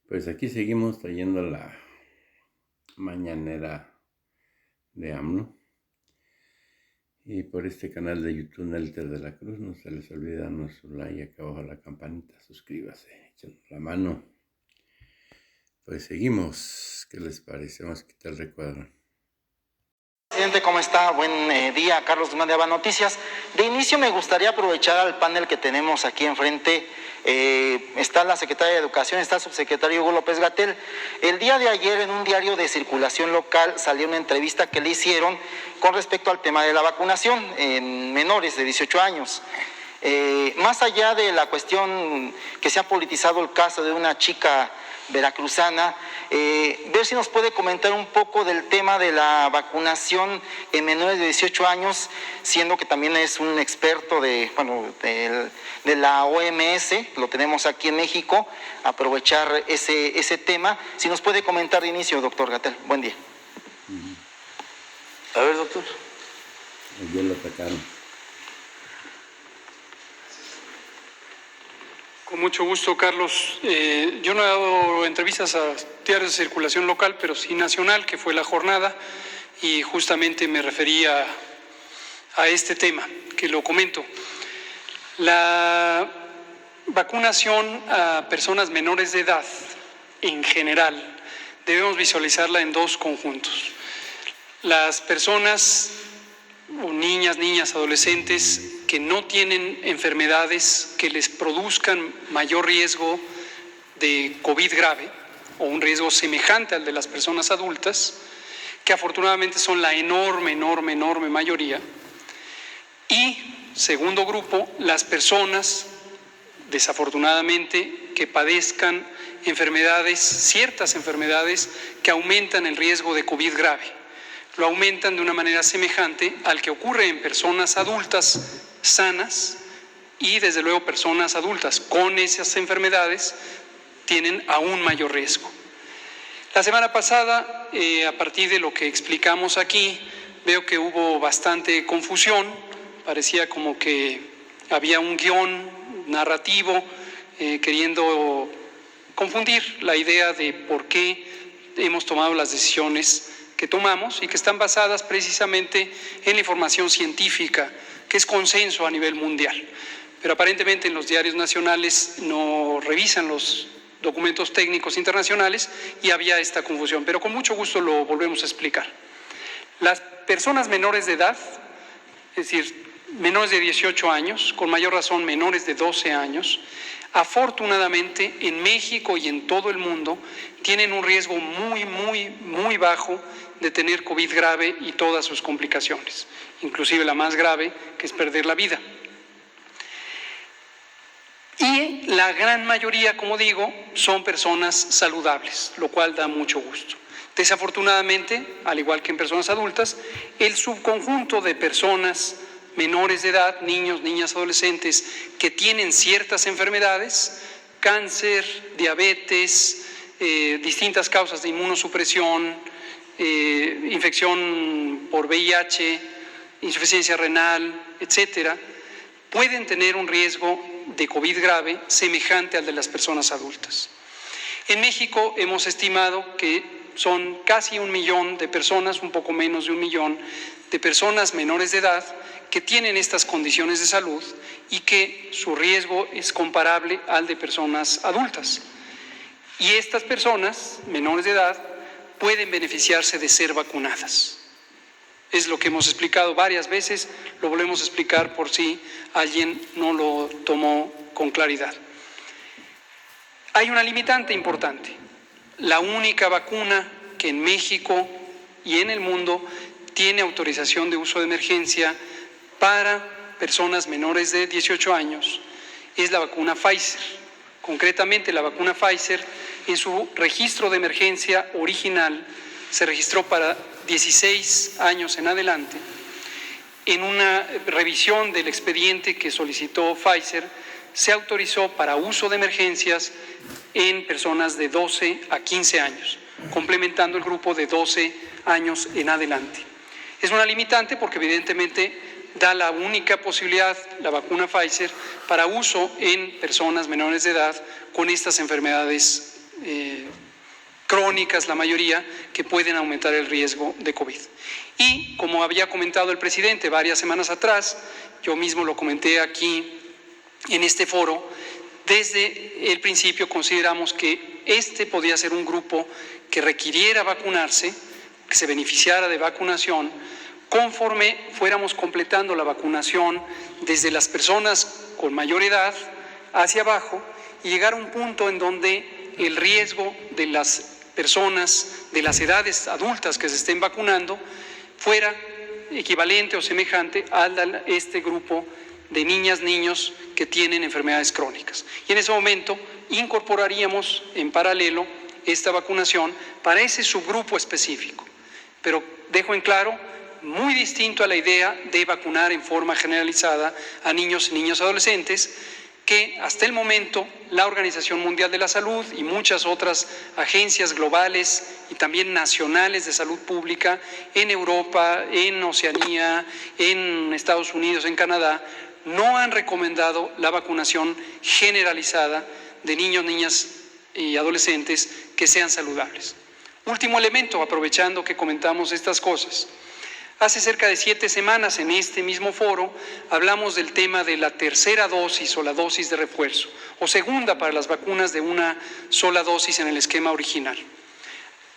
Pues aquí seguimos trayendo la mañanera de AMLO. Y por este canal de YouTube Nelter de la Cruz, no se les olvide darnos su like, acá abajo la campanita, suscríbase, echen la mano. Pues seguimos, ¿qué les parece? Vamos a quitar el recuadro. Presidente, ¿cómo está? Buen día, Carlos Guzmán de Aba Noticias. De inicio me gustaría aprovechar al panel que tenemos aquí enfrente. Está la secretaria de Educación, está el subsecretario Hugo López-Gatell. El día de ayer en un diario de circulación local salió una entrevista que le hicieron con respecto al tema de la vacunación en menores de 18 años. Más allá de la cuestión que se ha politizado el caso de una chica veracruzana, ver si nos puede comentar un poco del tema de la vacunación en menores de 18 años, siendo que también es un experto de la OMS, lo tenemos aquí en México, aprovechar ese tema. Si nos puede comentar de inicio, doctor Gatell. Buen día. A ver, doctor. Ayer lo atacaron. Con mucho gusto, Carlos. Yo no he dado entrevistas a diarios de circulación local, pero sí nacional, que fue la jornada, y justamente me refería a este tema, que lo comento. La vacunación a personas menores de edad, en general, debemos visualizarla en dos conjuntos. Las personas, o niñas, adolescentes, que no tienen enfermedades que les produzcan mayor riesgo de COVID grave o un riesgo semejante al de las personas adultas, que afortunadamente son la enorme mayoría. Y segundo grupo, las personas, desafortunadamente, que padezcan enfermedades, ciertas enfermedades que aumentan el riesgo de COVID grave. Lo aumentan de una manera semejante al que ocurre en personas adultas sanas, y desde luego personas adultas con esas enfermedades tienen aún mayor riesgo. La semana pasada, a partir de lo que explicamos aquí, veo que hubo bastante confusión. Parecía como que había un guión narrativo queriendo confundir la idea de por qué hemos tomado las decisiones que tomamos, y que están basadas precisamente en la información científica, que es consenso a nivel mundial. Pero aparentemente en los diarios nacionales no revisan los documentos técnicos internacionales y había esta confusión, pero con mucho gusto lo volvemos a explicar. Las personas menores de edad, es decir, menores de 18 años, con mayor razón menores de 12 años, afortunadamente en México y en todo el mundo tienen un riesgo muy bajo de tener COVID grave y todas sus complicaciones, inclusive la más grave, que es perder la vida. Y la gran mayoría, como digo, son personas saludables, lo cual da mucho gusto. Desafortunadamente, al igual que en personas adultas, el subconjunto de personas menores de edad, niños, niñas, adolescentes, que tienen ciertas enfermedades, cáncer, diabetes, distintas causas de inmunosupresión, infección por VIH, insuficiencia renal, etcétera, pueden tener un riesgo de COVID grave semejante al de las personas adultas. En México hemos estimado que son casi 1 millón de personas, un poco menos de 1 millón de personas menores de edad que tienen estas condiciones de salud y que su riesgo es comparable al de personas adultas. Y estas personas menores de edad pueden beneficiarse de ser vacunadas. Es lo que hemos explicado varias veces, lo volvemos a explicar por si alguien no lo tomó con claridad. Hay una limitante importante. La única vacuna que en México y en el mundo tiene autorización de uso de emergencia para personas menores de 18 años es la vacuna Pfizer. Concretamente, la vacuna Pfizer, en su registro de emergencia original, se registró para 16 años en adelante. En una revisión del expediente que solicitó Pfizer, se autorizó para uso de emergencias en personas de 12 a 15 años, complementando el grupo de 12 años en adelante. Es una limitante porque evidentemente da la única posibilidad, la vacuna Pfizer, para uso en personas menores de edad con estas enfermedades crónicas, la mayoría, que pueden aumentar el riesgo de COVID. Y como había comentado el presidente varias semanas atrás, yo mismo lo comenté aquí en este foro, desde el principio consideramos que este podía ser un grupo que requiriera vacunarse, que se beneficiara de vacunación, conforme fuéramos completando la vacunación desde las personas con mayor edad hacia abajo y llegar a un punto en donde el riesgo de las personas de las edades adultas que se estén vacunando fuera equivalente o semejante a este grupo de niñas, niños que tienen enfermedades crónicas. Y en ese momento incorporaríamos en paralelo esta vacunación para ese subgrupo específico. Pero dejo en claro, muy distinto a la idea de vacunar en forma generalizada a niños y niñas adolescentes, que hasta el momento la Organización Mundial de la Salud y muchas otras agencias globales y también nacionales de salud pública en Europa, en Oceanía, en Estados Unidos, en Canadá, no han recomendado la vacunación generalizada de niños, niñas y adolescentes que sean saludables. Último elemento, aprovechando que comentamos estas cosas. Hace cerca de 7 semanas en este mismo foro hablamos del tema de la tercera dosis o la dosis de refuerzo, o segunda para las vacunas de una sola dosis en el esquema original.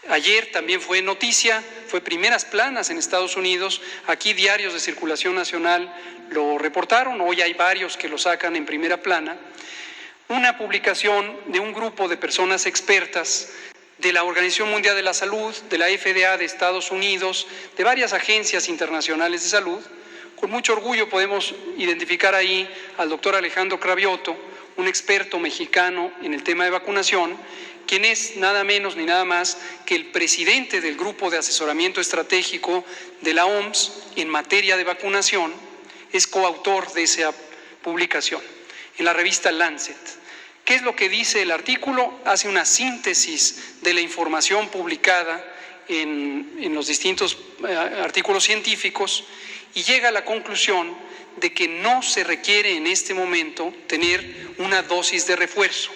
Ayer también fue noticia, fue primeras planas en Estados Unidos, aquí diarios de circulación nacional lo reportaron, hoy hay varios que lo sacan en primera plana, una publicación de un grupo de personas expertas de la Organización Mundial de la Salud, de la FDA de Estados Unidos, de varias agencias internacionales de salud. Con mucho orgullo podemos identificar ahí al doctor Alejandro Cravioto, un experto mexicano en el tema de vacunación, quien es nada menos ni nada más que el presidente del Grupo de Asesoramiento Estratégico de la OMS en materia de vacunación, es coautor de esa publicación en la revista Lancet. ¿Qué es lo que dice el artículo? Hace una síntesis de la información publicada en los distintos artículos científicos y llega a la conclusión de que no se requiere en este momento tener una dosis de refuerzo,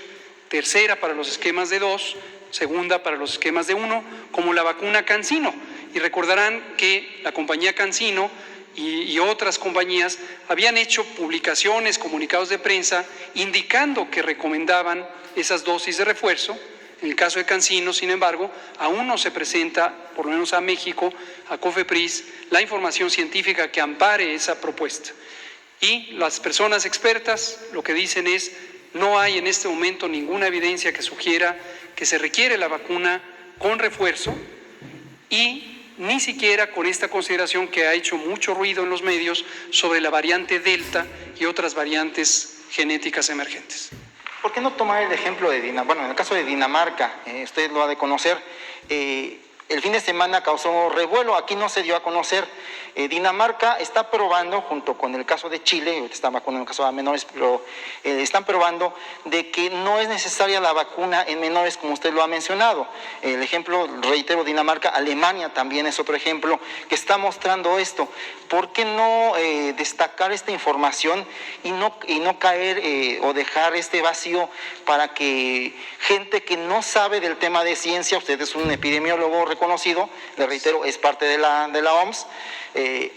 tercera para los esquemas de 2, segunda para los esquemas de 1, como la vacuna CanSino. Y recordarán que la compañía CanSino y otras compañías habían hecho publicaciones, comunicados de prensa, indicando que recomendaban esas dosis de refuerzo. En el caso de CanSino, sin embargo, aún no se presenta, por lo menos a México, a COFEPRIS, la información científica que ampare esa propuesta. Y las personas expertas lo que dicen es, no hay en este momento ninguna evidencia que sugiera que se requiere la vacuna con refuerzo y ni siquiera con esta consideración que ha hecho mucho ruido en los medios sobre la variante Delta y otras variantes genéticas emergentes. ¿Por qué no tomar el ejemplo de Dinamarca? Bueno, en el caso de Dinamarca, usted lo ha de conocer, el fin de semana causó revuelo, aquí no se dio a conocer. Dinamarca está probando, junto con el caso de Chile, está vacunando en el caso de menores, pero están probando de que no es necesaria la vacuna en menores, como usted lo ha mencionado. El ejemplo, reitero, Dinamarca, Alemania también es otro ejemplo que está mostrando esto. ¿Por qué no destacar esta información y no caer o dejar este vacío para que gente que no sabe del tema de ciencia, usted es un epidemiólogo reconocido, le reitero, es parte de la OMS,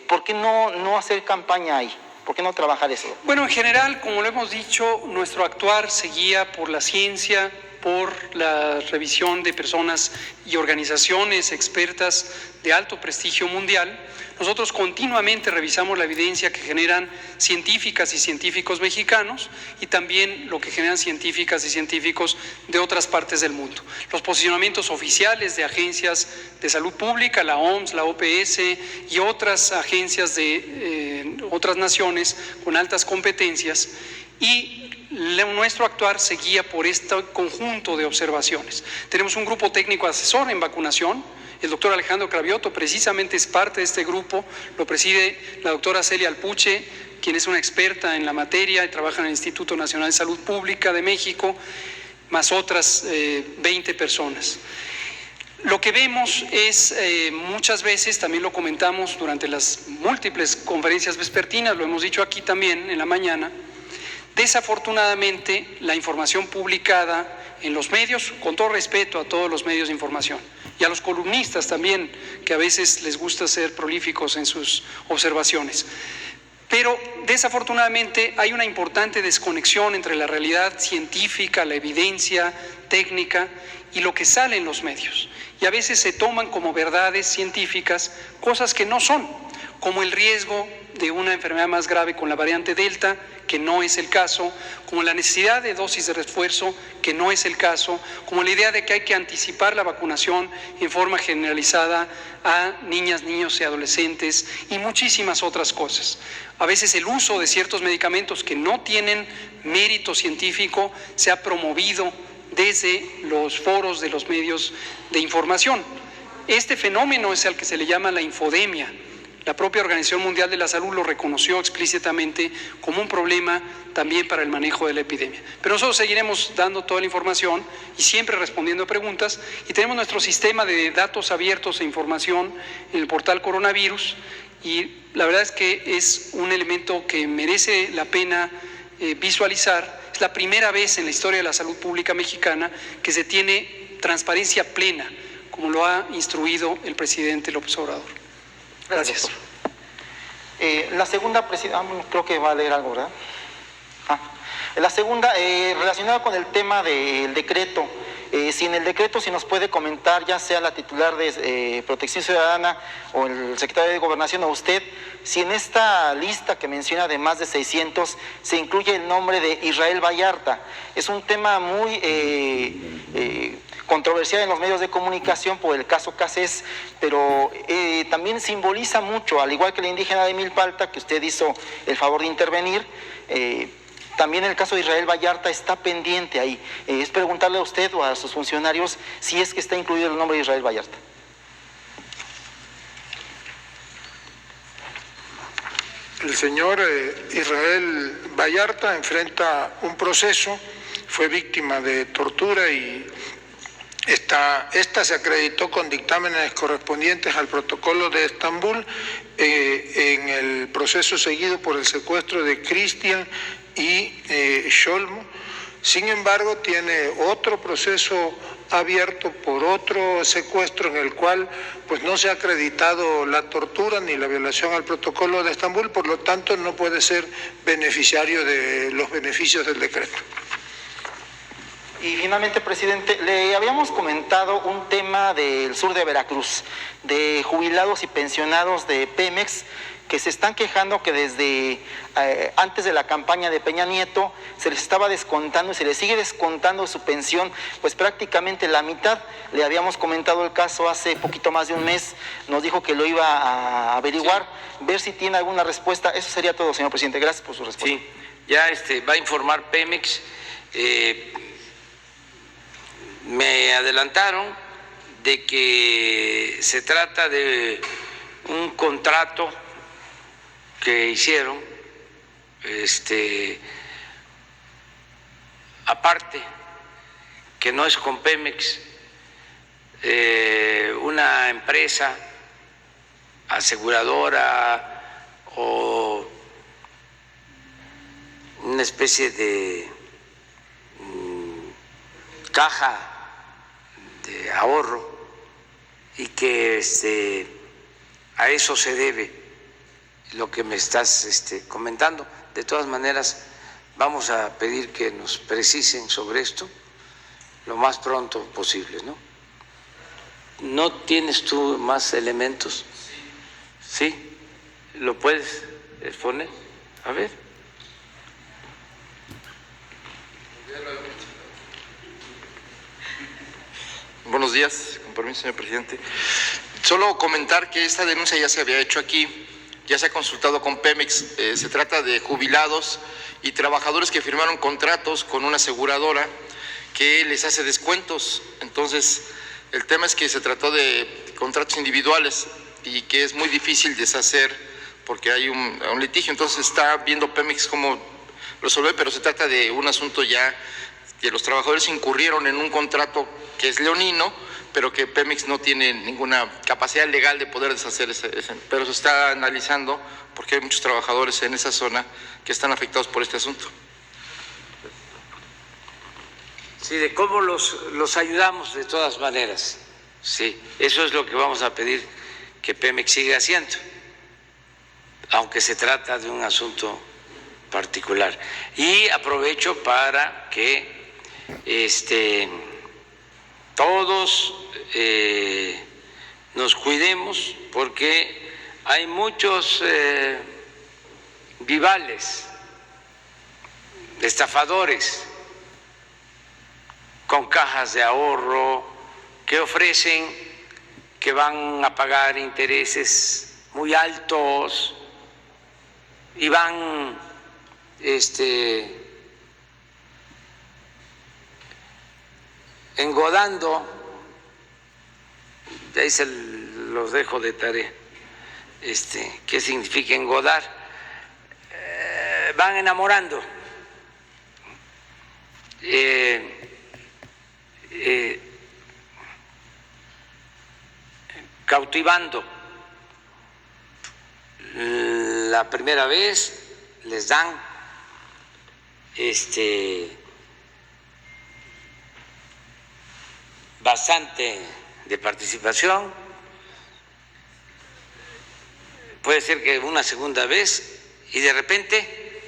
¿por qué no hacer campaña ahí? ¿Por qué no trabajar eso? Bueno, en general, como lo hemos dicho, nuestro actuar se guía por la ciencia, por la revisión de personas y organizaciones expertas de alto prestigio mundial. Nosotros continuamente revisamos la evidencia que generan científicas y científicos mexicanos y también lo que generan científicas y científicos de otras partes del mundo. Los posicionamientos oficiales de agencias de salud pública, la OMS, la OPS y otras agencias de otras naciones con altas competencias, y nuestro actuar se guía por este conjunto de observaciones. Tenemos un grupo técnico asesor en vacunación. El doctor Alejandro Cravioto precisamente es parte de este grupo, lo preside la doctora Celia Alpuche, quien es una experta en la materia y trabaja en el Instituto Nacional de Salud Pública de México, más otras 20 personas. Lo que vemos es muchas veces, también lo comentamos durante las múltiples conferencias vespertinas, lo hemos dicho aquí también en la mañana, desafortunadamente la información publicada en los medios, con todo respeto a todos los medios de información y a los columnistas también, que a veces les gusta ser prolíficos en sus observaciones. Pero desafortunadamente hay una importante desconexión entre la realidad científica, la evidencia técnica y lo que sale en los medios. Y a veces se toman como verdades científicas cosas que no son, como el riesgo de una enfermedad más grave con la variante Delta, que no es el caso, como la necesidad de dosis de refuerzo, que no es el caso, como la idea de que hay que anticipar la vacunación en forma generalizada a niñas, niños y adolescentes y muchísimas otras cosas. A veces el uso de ciertos medicamentos que no tienen mérito científico se ha promovido desde los foros de los medios de información. Este fenómeno es al que se le llama la infodemia. La propia Organización Mundial de la Salud lo reconoció explícitamente como un problema también para el manejo de la epidemia. Pero nosotros seguiremos dando toda la información y siempre respondiendo a preguntas, y tenemos nuestro sistema de datos abiertos e información en el portal Coronavirus, y la verdad es que es un elemento que merece la pena visualizar. Es la primera vez en la historia de la salud pública mexicana que se tiene transparencia plena, como lo ha instruido el presidente López Obrador. Gracias. La segunda, creo que va a leer algo, ¿verdad? La segunda, relacionada con el tema del decreto. Si en el decreto, si nos puede comentar, ya sea la titular de Protección Ciudadana o el secretario de Gobernación o usted, si en esta lista que menciona de más de 600 se incluye el nombre de Israel Vallarta. Es un tema muy controversial en los medios de comunicación por el caso Cassés, pero también simboliza mucho, al igual que la indígena de Milpalta, que usted hizo el favor de intervenir, también el caso de Israel Vallarta está pendiente ahí. Es preguntarle a usted o a sus funcionarios si es que está incluido el nombre de Israel Vallarta. El señor Israel Vallarta enfrenta un proceso, fue víctima de tortura y esta se acreditó con dictámenes correspondientes al protocolo de Estambul en el proceso seguido por el secuestro de Cristian y Scholmo. Sin embargo, tiene otro proceso abierto por otro secuestro en el cual pues no se ha acreditado la tortura ni la violación al protocolo de Estambul, por lo tanto no puede ser beneficiario de los beneficios del decreto. Y finalmente, presidente, le habíamos comentado un tema del sur de Veracruz, de jubilados y pensionados de Pemex, que se están quejando que desde antes de la campaña de Peña Nieto se les estaba descontando y se les sigue descontando su pensión, pues prácticamente la mitad. Le habíamos comentado el caso hace poquito más de un mes, nos dijo que lo iba a averiguar, sí, ver si tiene alguna respuesta. Eso sería todo, señor presidente. Gracias por su respuesta. Sí, ya va a informar Pemex. Me adelantaron de que se trata de un contrato que hicieron aparte, que no es con Pemex, una empresa aseguradora o una especie de caja de ahorro, y que a eso se debe lo que me estás comentando. De todas maneras, vamos a pedir que nos precisen sobre esto lo más pronto posible, ¿no? ¿No tienes tú más elementos? ¿Sí? ¿Lo puedes exponer? A ver. Buenos días, con permiso, señor presidente. Solo comentar que esta denuncia ya se había hecho aquí, ya se ha consultado con Pemex. Se trata de jubilados y trabajadores que firmaron contratos con una aseguradora que les hace descuentos. Entonces, el tema es que se trató de contratos individuales y que es muy difícil deshacer porque hay un litigio. Entonces, está viendo Pemex cómo resolver, pero se trata de un asunto ya que los trabajadores incurrieron en un contrato que es leonino, pero que Pemex no tiene ninguna capacidad legal de poder deshacer ese, pero se está analizando porque hay muchos trabajadores en esa zona que están afectados por este asunto. Sí, de cómo los ayudamos de todas maneras. Sí, eso es lo que vamos a pedir que Pemex siga haciendo, aunque se trata de un asunto particular. Y aprovecho para que todos nos cuidemos, porque hay muchos vivales, estafadores con cajas de ahorro que ofrecen que van a pagar intereses muy altos y van engodando, de ahí se los dejo de tarea, ¿qué significa engodar? Van enamorando, cautivando. La primera vez les dan bastante de participación, puede ser que una segunda vez, y de repente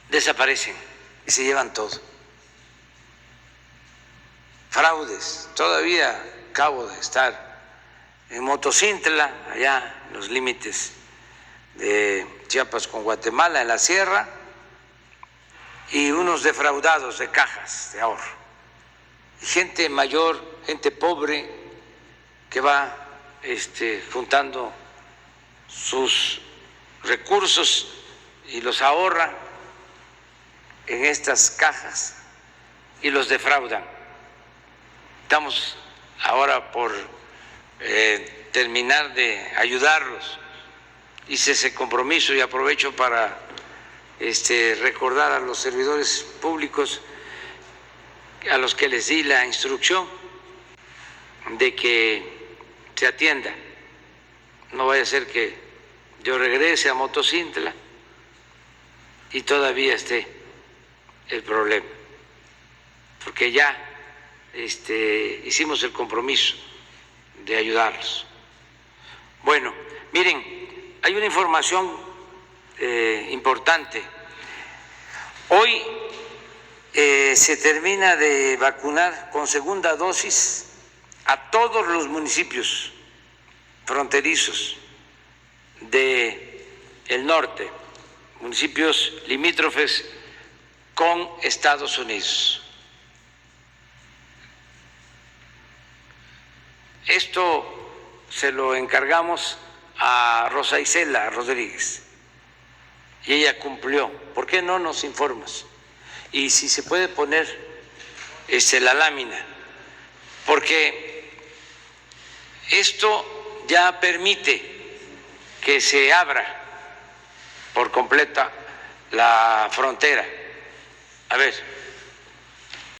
desaparecen y se llevan todo. Fraudes. Todavía acabo de estar en Motocintla, allá en los límites de Chiapas con Guatemala, en la sierra, y unos defraudados de cajas de ahorro. Gente mayor, gente pobre que va juntando sus recursos y los ahorra en estas cajas y los defraudan. Estamos ahora por terminar de ayudarlos. Hice ese compromiso y aprovecho para recordar a los servidores públicos a los que les di la instrucción de que se atienda. No vaya a ser que yo regrese a Motocintla y todavía esté el problema, porque ya hicimos el compromiso de ayudarlos. Bueno, miren, hay una información importante. Hoy se termina de vacunar con segunda dosis a todos los municipios fronterizos del norte, municipios limítrofes con Estados Unidos. Esto se lo encargamos a Rosa Isela Rodríguez y ella cumplió. ¿Por qué no nos informas? Y si se puede poner la lámina, porque esto ya permite que se abra por completa la frontera. A ver.